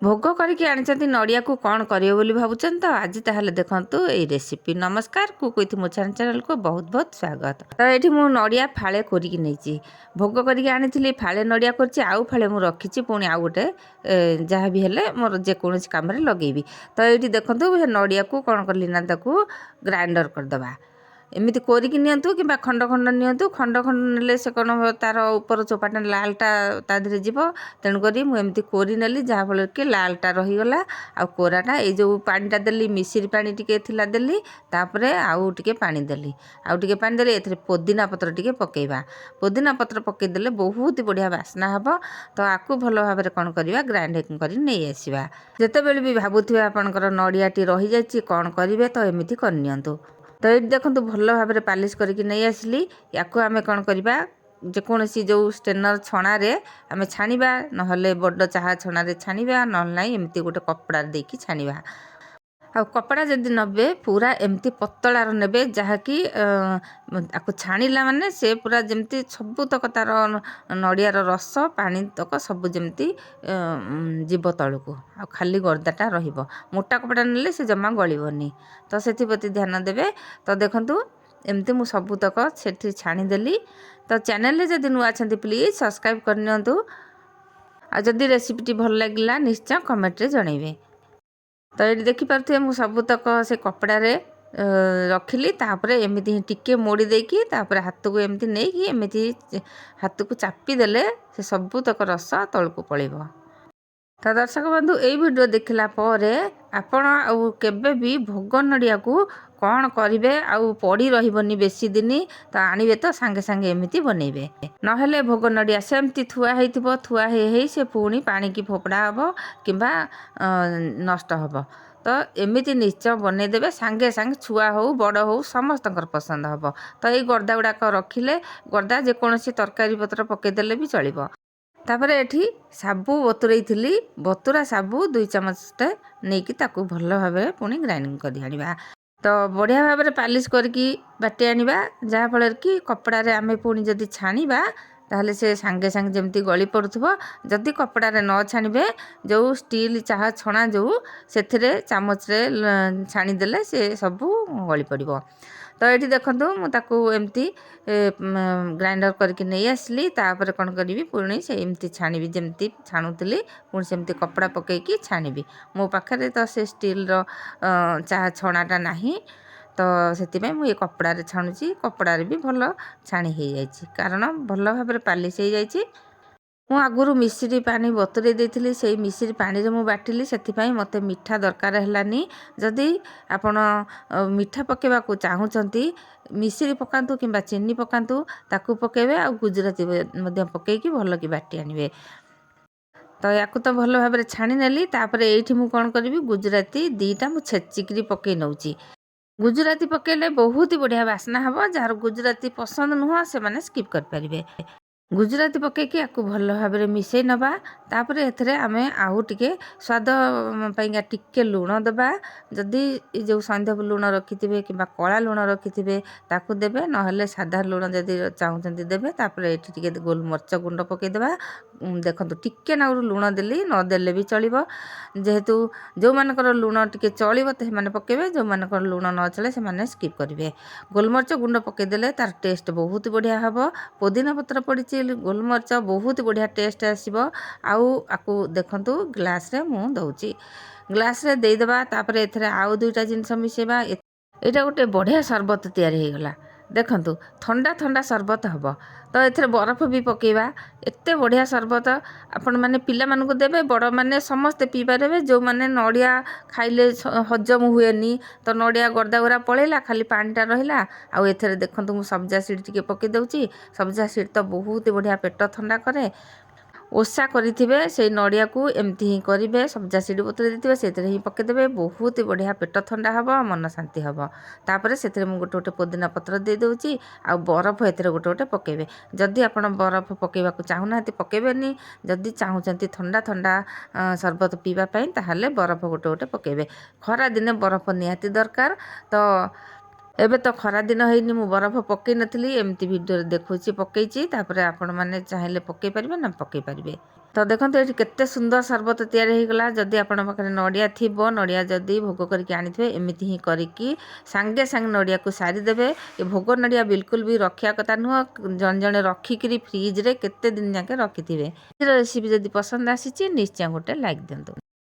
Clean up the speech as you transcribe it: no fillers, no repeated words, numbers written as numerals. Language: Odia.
ଭୋଗ କରିକି ଆଣିଛନ୍ତି ନଡ଼ିଆକୁ କ'ଣ କରିବେ ବୋଲି ଭାବୁଛନ୍ତି ତ ଆଜି ତାହେଲେ ଦେଖନ୍ତୁ ଏଇ ରେସିପି। ନମସ୍କାର, କୁକ୍ ୱିଥ୍ ମୋ ଚ୍ୟାନେଲକୁ ବହୁତ ବହୁତ ସ୍ୱାଗତ। ତ ଏଇଠି ମୁଁ ନଡ଼ିଆ ଫାଳେ କୋରିକି ନେଇଛି। ଭୋଗ କରିକି ଆଣିଥିଲି, ଫାଳେ ନଡ଼ିଆ କରିଛି, ଆଉ ଫାଳେ ମୁଁ ରଖିଛି, ପୁଣି ଆଉ ଗୋଟେ ଯାହା ବି ହେଲେ ମୋର ଯେକୌଣସି କାମରେ ଲଗେଇବି। ତ ଏଇଠି ଦେଖନ୍ତୁ ସେ ନଡ଼ିଆକୁ କ'ଣ କଲି ନା ତାକୁ ଗ୍ରାଇଣ୍ଡର କରିଦେବା। ଏମିତି କୋରିକି ନିଅନ୍ତୁ କିମ୍ବା ଖଣ୍ଡ ଖଣ୍ଡ ନିଅନ୍ତୁ। ଖଣ୍ଡ ଖଣ୍ଡ ନେଲେ ସେ କ'ଣ ତା'ର ଉପର ଚୋପାଟା ଲାଲଟା ତା ଦେହରେ ଯିବ। ତେଣୁକରି ମୁଁ ଏମିତି କୋରି ନେଲି, ଯାହାଫଳରେ କି ଲାଲଟା ରହିଗଲା। ଆଉ କୋରାଟା ଏଇ ଯେଉଁ ପାଣିଟା ଦେଲି, ମିଶିରି ପାଣି ଟିକେ ଥିଲା ଦେଲି, ତାପରେ ଆଉ ଟିକେ ପାଣି ଦେଲି। ଆଉ ଟିକେ ପାଣି ଦେଲି, ଏଥିରେ ପୋଦିନା ପତ୍ର ଟିକେ ପକାଇବା। ପୋଦିନା ପତ୍ର ପକାଇଦେଲେ ବହୁତ ବଢ଼ିଆ ବାସ୍ନା ହେବ। ତ ଆକୁ ଭଲ ଭାବରେ କ'ଣ କରିବା, ଗ୍ରାଇଣ୍ଡିଙ୍ଗ କରି ନେଇ ଆସିବା। ଯେତେବେଳେ ବି ଭାବୁଥିବେ ଆପଣଙ୍କର ନଡ଼ିଆଟି ରହିଯାଇଛି କ'ଣ କରିବେ, ତ ଏମିତି କରିନିଅନ୍ତୁ। ତ ଏଇଠି ଦେଖନ୍ତୁ ଭଲ ଭାବରେ ପାଲିସ୍ କରିକି ନେଇ ଆସିଲି। ୟାକୁ ଆମେ କ'ଣ କରିବା, ଯେକୌଣସି ଯେଉଁ ଷ୍ଟେନର ଛଣାରେ ଆମେ ଛାଣିବା, ନହେଲେ ବଡ଼ ଚାହା ଛଣାରେ ଛାଣିବା, ନହେଲେ ନାହିଁ ଏମିତି ଗୋଟେ କପଡ଼ାରେ ଦେଇକି ଛାଣିବା। ଆଉ କପଡ଼ା ଯଦି ନେବେ ପୁରା ଏମିତି ପତଳାର ନେବେ, ଯାହାକି ତାକୁ ଛାଣିଲା ମାନେ ସେ ପୁରା ଯେମିତି ସବୁତକ ତା'ର ନଡ଼ିଆର ରସ ପାଣି ତକ ସବୁ ଯେମିତି ଯିବ ତଳକୁ, ଆଉ ଖାଲି ଗର୍ଦାଟା ରହିବ। ମୋଟା କପଡ଼ା ନେଲେ ସେ ଜମା ଗଳିବନି, ତ ସେଥିପ୍ରତି ଧ୍ୟାନ ଦେବେ। ତ ଦେଖନ୍ତୁ ଏମିତି ମୁଁ ସବୁତକ ସେଠି ଛାଣିଦେଲି। ତ ଚ୍ୟାନେଲରେ ଯଦି ନୂଆ ଅଛନ୍ତି ପ୍ଲିଜ୍ ସବସ୍କ୍ରାଇବ୍ କରିନିଅନ୍ତୁ। ଆଉ ଯଦି ରେସିପିଟି ଭଲ ଲାଗିଲା ନିଶ୍ଚୟ କମେଣ୍ଟରେ ଜଣାଇବେ। ତ ଏଇଠି ଦେଖିପାରୁଥିବେ ମୁଁ ସବୁତକ ସେ କପଡ଼ାରେ ରଖିଲି। ତାପରେ ଏମିତି ହିଁ ଟିକେ ମୋଡ଼ି ଦେଇକି ତାପରେ ହାତକୁ ଏମିତି ନେଇକି ଏମିତି ହାତକୁ ଚାପି ଦେଲେ ସେ ସବୁତକ ରସ ତଳକୁ ପଳେଇବ। ତ ଦର୍ଶକ ବନ୍ଧୁ, ଏଇ ଭିଡ଼ିଓ ଦେଖିଲା ପରେ ଆପଣ ଆଉ କେବେ ବି ଭୋଗ ନଡ଼ିଆକୁ କ'ଣ କରିବେ, ଆଉ ପଡ଼ି ରହିବନି ବେଶୀ ଦିନ। ତ ଆଣିବେ ତ ସାଙ୍ଗେ ସାଙ୍ଗେ ଏମିତି ବନେଇବେ, ନହେଲେ ଭୋଗ ନଡ଼ିଆ ସେମିତି ଥୁଆ ହେଇଥିବ, ଥୁଆ ହେଇ ସେ ପୁଣି ପାଣିକି ଫୋପଡ଼ା ହେବ କିମ୍ବା ନଷ୍ଟ ହେବ। ତ ଏମିତି ନିଶ୍ଚୟ ବନେଇଦେବେ, ସାଙ୍ଗେ ସାଙ୍ଗେ ଛୁଆ ହେଉ ବଡ଼ ହେଉ ସମସ୍ତଙ୍କର ପସନ୍ଦ ହେବ। ତ ଏଇ ଗର୍ଦା ଗୁଡ଼ାକ ରଖିଲେ, ଗର୍ଦା ଯେକୌଣସି ତରକାରୀ ପତ୍ର ପକାଇଦେଲେ ବି ଚଳିବ। ତାପରେ ଏଠି ସାବୁ ବତୁରେଇଥିଲି, ବତୁରା ସାବୁ 2 ଚାମଚଟେ ନେଇକି ତାକୁ ଭଲ ଭାବରେ ପୁଣି ଗ୍ରାଇଣ୍ଡିଙ୍ଗ କରି ଆଣିବା। ତ ବଢ଼ିଆ ଭାବରେ ପାଲିସ୍ କରିକି ବାଟି ଆଣିବା, ଯାହାଫଳରେ କି କପଡ଼ାରେ ଆମେ ପୁଣି ଯଦି ଛାଣିବା ତାହେଲେ ସେ ସାଙ୍ଗେ ସାଙ୍ଗେ ଯେମିତି ଗଳି ପଡ଼ୁଥିବ। ଯଦି କପଡ଼ାରେ ନ ଛାଣିବେ, ଯେଉଁ ଷ୍ଟିଲ୍ ଚାହା ଛଣା ଯେଉଁ ସେଥିରେ ଚାମଚରେ ଛାଣିଦେଲେ ସେ ସବୁ ଗଳି ପଡ଼ିବ। ତ ଏଇଠି ଦେଖନ୍ତୁ ମୁଁ ତାକୁ ଏମିତି ଗ୍ରାଇଣ୍ଡର କରିକି ନେଇ ଆସିଲି। ତାପରେ କ'ଣ କରିବି, ପୁଣି ସେମିତି ଛାଣିବି, ଯେମିତି ଛାଣୁଥିଲି ପୁଣି ସେମିତି କପଡ଼ା ପକାଇକି ଛାଣିବି। ମୋ ପାଖରେ ତ ସେ ଷ୍ଟିଲ୍ର ଚାହା ଛଣାଟା ନାହିଁ, ତ ସେଥିପାଇଁ ମୁଁ ଏ କପଡ଼ାରେ ଛାଣୁଛି। କପଡ଼ାରେ ବି ଭଲ ଛାଣି ହେଇଯାଇଛି, କାରଣ ଭଲ ଭାବରେ ପାଲିସ୍ ହେଇଯାଇଛି। ମୁଁ ଆଗରୁ ମିଶିରି ପାଣି ବତୁରେଇ ଦେଇଥିଲି, ସେଇ ମିଶିରି ପାଣିରେ ମୁଁ ବାଟିଲି, ସେଥିପାଇଁ ମୋତେ ମିଠା ଦରକାର ହେଲାନି। ଯଦି ଆପଣ ମିଠା ପକାଇବାକୁ ଚାହୁଁଛନ୍ତି ମିଶିରି ପକାନ୍ତୁ କିମ୍ବା ଚିନି ପକାନ୍ତୁ, ତାକୁ ପକାଇବେ। ଆଉ ଗୁଜୁରାତି ମଧ୍ୟ ପକାଇକି ଭଲକି ବାଟି ଆଣିବେ। ତ ୟାକୁ ତ ଭଲ ଭାବରେ ଛାଣି ନେଲି। ତାପରେ ଏଇଠି ମୁଁ କ'ଣ କରିବି, ଗୁଜୁରାତି 2ଟା ମୁଁ ଛେଚିକିରି ପକାଇ ନେଉଛି। ଗୁଜୁରାତି ପକାଇଲେ ବହୁତ ବଢ଼ିଆ ବାସ୍ନା ହେବ। ଯାହାର ଗୁଜୁରାତି ପସନ୍ଦ ନୁହଁ ସେମାନେ ସ୍କିପ୍ କରିପାରିବେ। ଗୁଜୁରାତି ପକାଇକି ୟାକୁ ଭଲ ଭାବରେ ମିଶାଇ ନେବା। ତାପରେ ଏଥିରେ ଆମେ ଆଉ ଟିକେ ସ୍ୱାଦ ପାଇଁକା ଟିକେ ଲୁଣ ଦେବା। ଯଦି ଏ ଯେଉଁ ସୈନ୍ଧବ ଲୁଣ ରଖିଥିବେ କିମ୍ବା କଳା ଲୁଣ ରଖିଥିବେ ତାକୁ ଦେବେ, ନହେଲେ ସାଧା ଲୁଣ ଯଦି ଚାହୁଁଛନ୍ତି ଦେବେ। ତାପରେ ଏଠି ଟିକେ ଗୋଲମରିଚ ଗୁଣ୍ଡ ପକାଇଦେବା। ଦେଖନ୍ତୁ ଟିକେ ନାଗୁରୁ ଲୁଣ ଦେଲି, ନ ଦେଲେ ବି ଚଳିବ। ଯେହେତୁ ଯେଉଁମାନଙ୍କର ଲୁଣ ଟିକେ ଚଳିବ ସେମାନେ ପକାଇବେ, ଯେଉଁମାନଙ୍କର ଲୁଣ ନ ଚଳେ ସେମାନେ ସ୍କିପ୍ କରିବେ। ଗୋଲମରିଚ ଗୁଣ୍ଡ ପକାଇଦେଲେ ତା'ର ଟେଷ୍ଟ ବହୁତ ବଢ଼ିଆ ହେବ। ପୋଦିନା ପତ୍ର ପଡ଼ିଛି, ଗୋଲମରିଚ ବହୁତ ବଢ଼ିଆ ଟେଷ୍ଟ ଆସିବ। ଆଉ ଆକୁ ଦେଖନ୍ତୁ ଗ୍ଲାସ୍ରେ ମୁଁ ଦେଉଛି, ଗ୍ଲାସ୍ରେ ଦେଇଦେବା। ତାପରେ ଏଥିରେ ଆଉ 2ଟା ଜିନିଷ ମିଶାଇବା। ଏଇଟା ଗୋଟେ ବଢ଼ିଆ ସରବତ ତିଆରି ହେଇଗଲା। ଦେଖନ୍ତୁ ଥଣ୍ଡା ଥଣ୍ଡା ସରବତ ହେବ। ତ ଏଥିରେ ବରଫ ବି ପକାଇବା। ଏତେ ବଢ଼ିଆ ସରବତ ଆପଣମାନେ ପିଲାମାନଙ୍କୁ ଦେବେ, ବଡ଼ମାନେ ସମସ୍ତେ ପିଇପାରିବେ। ଯେଉଁମାନେ ନଡ଼ିଆ ଖାଇଲେ ହଜମ ହୁଏନି, ତ ନଡ଼ିଆ ଗର୍ଦା ଗୁରା ପଳେଇଲା, ଖାଲି ପାଣିଟା ରହିଲା। ଆଉ ଏଥିରେ ଦେଖନ୍ତୁ ମୁଁ ସବ୍ଜା ସିଡ଼୍ ଟିକେ ପକାଇ ଦେଉଛି। ସବ୍ଜା ସିଡ଼୍ ତ ବହୁତ ବଢ଼ିଆ ପେଟ ଥଣ୍ଡା କରେ। ଓଷା କରିଥିବେ ସେଇ ନଡ଼ିଆକୁ ଏମିତି ହିଁ କରିବେ, ସବ୍ଜା ସିଡ଼୍ ବତୁରେଇ ଦେଇଥିବେ ସେଥିରେ ହିଁ ପକାଇଦେବେ। ବହୁତ ବଢ଼ିଆ ପେଟ ଥଣ୍ଡା ହେବ, ମନ ଶାନ୍ତି ହେବ। ତାପରେ ସେଥିରେ ମୁଁ ଗୋଟେ ଗୋଟେ ପୋଦିନା ପତ୍ର ଦେଇଦେଉଛି। ଆଉ ବରଫ ଏଥିରେ ଗୋଟେ ଗୋଟେ ପକାଇବେ। ଯଦି ଆପଣ ବରଫ ପକାଇବାକୁ ଚାହୁଁନାହାନ୍ତି ପକାଇବେନି। ଯଦି ଚାହୁଁଛନ୍ତି ଥଣ୍ଡା ଥଣ୍ଡା ସରବତ ପିଇବା ପାଇଁ, ତାହେଲେ ବରଫ ଗୋଟେ ଗୋଟେ ପକାଇବେ। ଖରା ଦିନେ ବରଫ ନିହାତି ଦରକାର। ତ ଏବେ ତ ଖରା ଦିନ ହେଇନି, ମୁଁ ବରଫ ପକେଇ ନଥିଲି, ଏମିତି ଭିଡ଼ିଓରେ ଦେଖଉଛି ପକେଇଛି। ତାପରେ ଆପଣମାନେ ଚାହିଁଲେ ପକେଇ ପାରିବେ ନା ପକେଇ ପାରିବେ। ତ ଦେଖନ୍ତୁ ଏଠି କେତେ ସୁନ୍ଦର ସରବତ ତିଆରି ହେଇଗଲା। ଯଦି ଆପଣଙ୍କ ପାଖରେ ନଡ଼ିଆ ଥିବ, ନଡ଼ିଆ ଯଦି ଭୋଗ କରିକି ଆଣିଥିବେ, ଏମିତି ହିଁ କରିକି ସାଙ୍ଗେ ସାଙ୍ଗେ ନଡ଼ିଆକୁ ସାରିଦେବେ। ଏ ଭୋଗ ନଡ଼ିଆ ବିଲକୁଲ ବି ରଖିବା କଥା ନୁହଁ। ଜଣେ ଜଣେ ରଖିକିରି ଫ୍ରିଜରେ କେତେ ଦିନ ଯାକେ ରଖିଥିବେ। ରେସିପି ଯଦି ପସନ୍ଦ ଆସିଛି ନିଶ୍ଚୟ ଗୋଟେ ଲାଇକ୍ ଦିଅନ୍ତୁ।